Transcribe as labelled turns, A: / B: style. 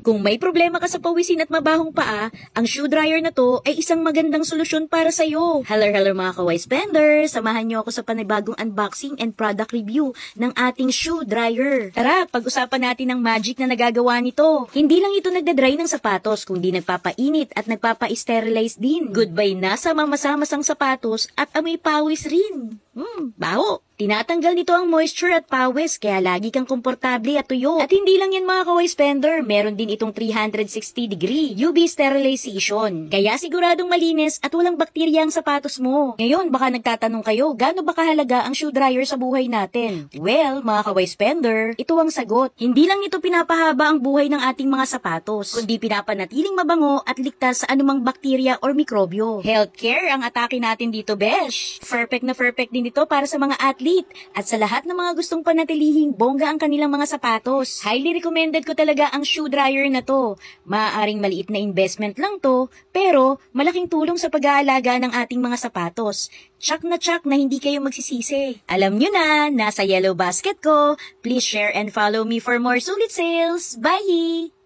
A: Kung may problema ka sa pawisin at mabahong paa, ang shoe dryer na to ay isang magandang solusyon para sa'yo. Hello mga ka-wise spenders! Samahan niyo ako sa panibagong unboxing and product review ng ating shoe dryer. Tara, pag-usapan natin ang magic na nagagawa nito. Hindi lang ito nagdadry ng sapatos, kundi nagpapainit at nagpapa-sterilize din. Goodbye na sa mamasamasang sapatos at amoy pawis rin. Baho! Tinatanggal nito ang moisture at pawis, kaya lagi kang komportable at tuyo. At hindi lang yan mga ka-wise spender, meron din itong 360-degree UV sterilization. Kaya siguradong malinis at walang bakterya ang sapatos mo. Ngayon, baka nagtatanong kayo, gaano ba kahalaga ang shoe dryer sa buhay natin? Well, mga ka-wise spender, ito ang sagot. Hindi lang ito pinapahaba ang buhay ng ating mga sapatos, kundi pinapanatiling mabango at ligtas sa anumang bakterya or mikrobyo. Healthcare ang atake natin dito, besh! Perfect na perfect din ito para sa mga athlete at sa lahat ng mga gustong panatilihing bongga ang kanilang mga sapatos. Highly recommended ko talaga ang shoe dryer na to. Maaaring maliit na investment lang to, pero malaking tulong sa pag-aalaga ng ating mga sapatos. Tsak na hindi kayo magsisisi. Alam nyo na, nasa yellow basket ko. Please share and follow me for more sulit sales. Bye!